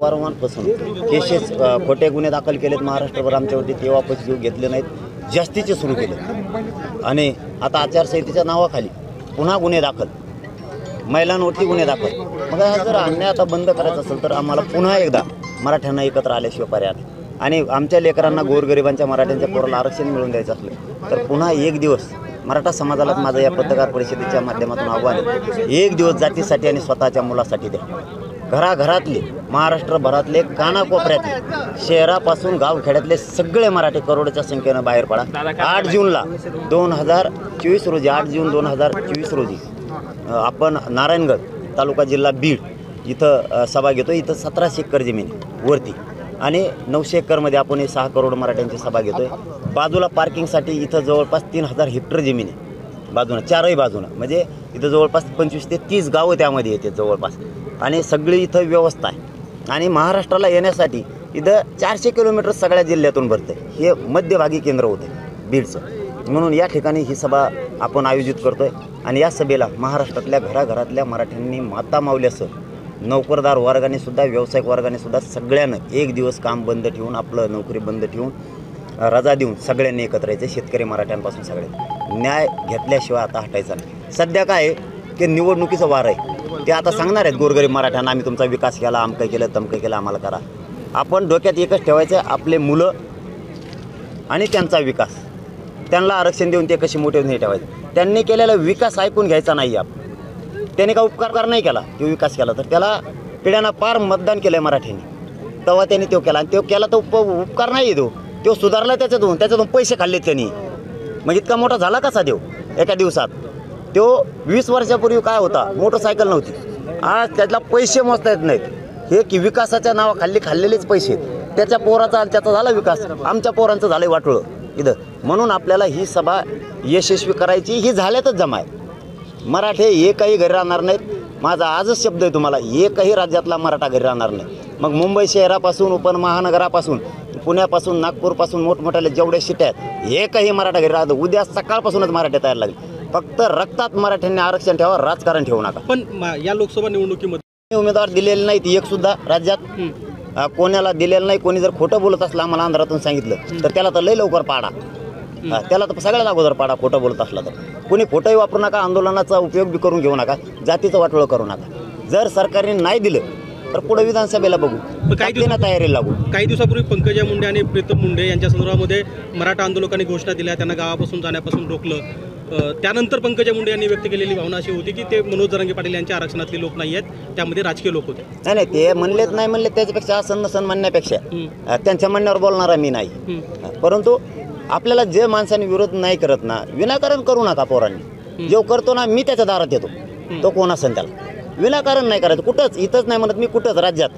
वारंवार फसवणूक केसेस खोटे गुन्हे दाखल केलेत महाराष्ट्रभर आमच्यावरती, तेव्हापासून जीव घेतले नाहीत, जास्तीचे सुरू केले. आणि आता आचारसंहितेच्या नावाखाली पुन्हा गुन्हे दाखल, महिलांवरती गुन्हे दाखल. मग हा जर अन्याय आता बंद करायचा असेल तर आम्हाला पुन्हा एकदा मराठ्यांना एकत्र आल्याशिवाय पर्याय नाही. आणि आमच्या लेकरांना, गोरगरिबांच्या मराठ्यांच्या पोराला आरक्षण मिळवून द्यायचं असलं तर पुन्हा एक दिवस मराठा समाजालाच माझं या पत्रकार परिषदेच्या माध्यमातून आव्हान आहे, एक दिवस जातीसाठी आणि स्वतःच्या मुलासाठी द्या. घराघरातले, महाराष्ट्रभरातले, कानाकोपऱ्यातले, शहरापासून गावखेड्यातले सगळे मराठी करोडच्या संख्येनं बाहेर पडा. 8 जूनला 2024 रोजी 8 जून 2024 रोजी आपण नारायणगड तालुका जिल्हा बीड इथं सभा घेतो. इथं 1700 एकर जमीन वरती आणि 900 एकरमध्ये आपण 6 करोड मराठ्यांची सभा घेतोय. बाजूला पार्किंगसाठी इथं जवळपास 3000 हेक्टर जमीन आहे बाजूनं, चारही बाजूनं. म्हणजे इथं जवळपास 25 ते 30 गावं त्यामध्ये येते जवळपास. आणि सगळी इथं व्यवस्था आहे. आणि महाराष्ट्राला येण्यासाठी इथं 400 किलोमीटर सगळ्या जिल्ह्यातून भरतं. हे मध्यभागी केंद्र होतं बीडचं. म्हणून या ठिकाणी ही सभा आपण आयोजित करतो आहे. आणि या सभेला महाराष्ट्रातल्या घराघरातल्या मराठ्यांनी, माता माऊल्यासह नोकरदार वर्गाने सुद्धा, व्यावसायिक वर्गाने सुद्धा सगळ्यांना एक दिवस काम बंद ठेवून, आपलं नोकरी बंद ठेवून, रजा देऊन सगळ्यांनी एकत्र यायचे. शेतकरी मराठ्यांपासून सगळे न्याय घेतल्याशिवाय आता हटायचा नाही. सध्या काय आहे की निवडणुकीचं वार आहे. ते आता सांगणार आहेत गोरगरीब मराठ्यांना, आम्ही तुमचा विकास केला, अमकं केलं, तमकं केलं, आम्हाला करा. आपण डोक्यात एकच ठेवायचं, आपले मुलं आणि त्यांचा विकास, त्यांना आरक्षण देऊन ते कशी मोठे नाही ठेवायचे. त्यांनी केलेला विकास ऐकून घ्यायचा नाही. त्याने का उपकार नाही केला, तो विकास केला तर त्याला पिढ्यांना पार मतदान केलं आहे मराठ्यांनी, तेव्हा त्यांनी तो केला. आणि तो केला तर उपकार नाही तो सुधारला त्याच्यातून पैसे खाल्लेत त्यांनी. मग इतका मोठा झाला कसा देव एका दिवसात? तो 20 वर्षापूर्वी काय होता, मोटरसायकल नव्हती, आज त्यातला पैसे मोजता येत नाहीत. हे की विकासाच्या नावाखाली खाल्लेलेच पैसे. त्याच्या पोराचा त्याचा झाला विकास, आमच्या पोरांचं झालं वाटोळं इथं. म्हणून आपल्याला ही सभा यशस्वी करायची. ही झाल्यातच जमा आहे. मराठे एकही घरी राहणार नाहीत. माझा आजच शब्द आहे तुम्हाला, एकही राज्यातला मराठा घरी राहणार नाही. मग मुंबई शहरापासून, उपमहानगरापासून, पुण्यापासून, नागपूरपासून मोठमोठ्याला जेवढे शिट्या आहेत, एकही मराठा घरी राहतो. उद्या सकाळपासूनच मराठे तयार लागले. फक्त रक्तात मराठ्यांनी आरक्षण ठेवा, राजकारण ठेवू नका. पण या लोकसभा निवडणुकीमध्ये उमेदवार दिलेले नाहीत एक सुद्धा राज्यात. कोणाला दिलेलं नाही. कोणी जर खोटं बोलत असलं, आम्हाला आंध्रातून सांगितलं तर त्याला तर लई लवकर पाडा. त्याला तर सगळ्यात अगोदर पाडा खोटं बोलत असला तर. कोणी खोटंही वापरू नका, आंदोलनाचा उपयोग बी करून घेऊ नका, जातीचं वाटोळं करू नका. जर सरकारने नाही दिलं तर पुढे विधानसभेला बघू, काही तयारीला लागू. काही दिवसापूर्वी पंकजा मुंडे आणि प्रीतम मुंडे यांच्या संदर्भामध्ये मराठा आंदोलकांनी घोषणा दिल्या, त्यांना गावापासून जाण्यापासून रोखलं. त्यानंतर पंकजा मुंडे यांनी व्यक्त केलेली भावना अशी होती की ते मनोज जरांगे पाटील यांच्या आरक्षणातले लोक नाही आहेत, त्यामध्ये राजकीय लोक होते. नाही ते म्हणलेत नाही म्हणले, त्याच्यापेक्षा असं नसन म्हणण्यापेक्षा त्यांच्या म्हणण्यावर बोलणारा मी नाही. परंतु आपल्याला जे माणसाने विरोध नाही करत ना, विनाकारण करू नका. पोरांनी जो करतो ना, मी त्याच्या दारात येतो, तो कोण असेल त्याला. विनाकारण नाही करायचं. कुठंच इथंच नाही म्हणत मी, कुठंच राज्यात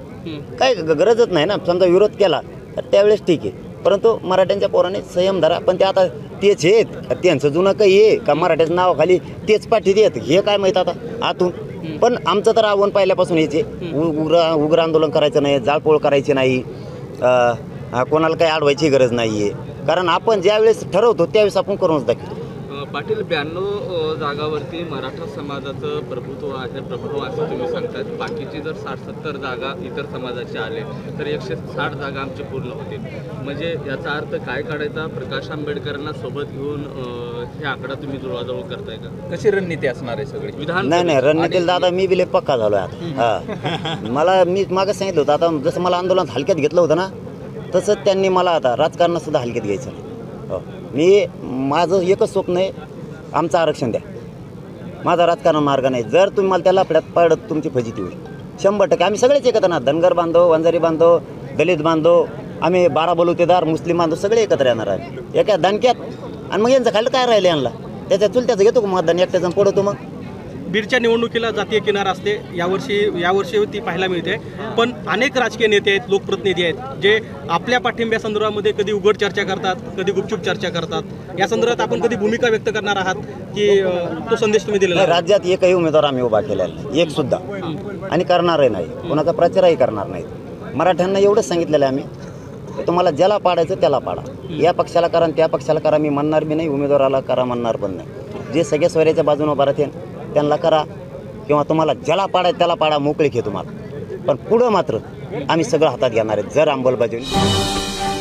काही गरजच नाही ना. समजा विरोध केला तर त्यावेळेस ठीक आहे. परंतु मराठ्यांच्या पोराने संयम धरा. पण ते आता तेच आहेत, त्यांचं जुनं काही आहे का मराठ्याचं नावाखाली तेच पाठीत येत, हे काय माहीत आता आतून. पण आमचं तर आव्हान पहिल्यापासून यायचे, उग्र आंदोलन करायचं नाही, जाळपोळ करायची नाही, कोणाला काही अडवायची गरज नाही आहे. कारण आपण ज्यावेळेस ठरवतो त्यावेळेस आपण करूनच दाखवतो. पाटील, 92 जागावरती मराठा समाजाचं प्रभुत्व असं तुम्ही सांगतात. बाकीची जर 60-70 जागा इतर समाजाचे आले तर 160 जागा आमची पूर्ण होतील. म्हणजे याचा अर्थ काय काढायचा? प्रकाश आंबेडकरांना सोबत घेऊन हे आकडा तुम्ही जुळवाजुळव करताय का? कशी रणनीती असणार आहे सगळी विधान? नाही रणनीतीला दादा मी बिले पक्का झालो आता. मला मी मागं सांगितलं होतं, आता जसं मला आंदोलन हलक्यात घेतलं होतं ना, तसंच त्यांनी मला आता राजकारणात सुद्धा हलक्यात घ्यायचं. मी माझं एकच स्वप्न आहे, आमचं आरक्षण द्या. माझा राजकारण मार्ग नाही. जर तुम्ही मला त्याला पडत तुमची फजिती होईल 100%. आम्ही सगळेच एकत्र ना, धनगर बांधव, वंजारी बांधव, दलित बांधव, आम्ही 12 बलुतेदार, मुस्लिम बांधव सगळे एकत्र येणार आहे एका दणक्यात. आणि मग यांचं खाल्लं काय राहिलं यांना, त्याच्या चुलत्याचं घेतो का मतदान, एकट्याचं पडतो. मग बीडच्या निवडणुकीला जातीय किनार असते, यावर्षी ती पाहायला मिळते. पण अनेक राजकीय नेते आहेत, लोकप्रतिनिधी आहेत जे आपल्या पाठिंब्या संदर्भामध्ये कधी उघड चर्चा करतात, कधी गुपचूप चर्चा करतात. या संदर्भात आपण कधी भूमिका व्यक्त करणार आहात की तो संदेश तुम्ही दिलेला? राज्यात एकही उमेदवार आम्ही उभा केलेला नाही, एक सुद्धा, आणि करणारही नाही. कोणाचा प्रचारही करणार नाही. मराठ्यांना एवढंच सांगितलेलं आहे आम्ही, तुम्हाला ज्याला पाडायचं त्याला पाडा. या पक्षाला करा त्या पक्षाला करा, मी म्हणणार बी नाही, उमेदवाराला करा म्हणणार पण नाही. जे सगळे स्वैराच्या बाजूने उभा राहतील त्यांना करा, किंवा तुम्हाला ज्याला पाडायचं त्याला पाडा, मोकळीक आहे तुम्हाला. पण पुढं मात्र आम्ही सगळं हातात घेणार आहेत जर अंमलबजावणी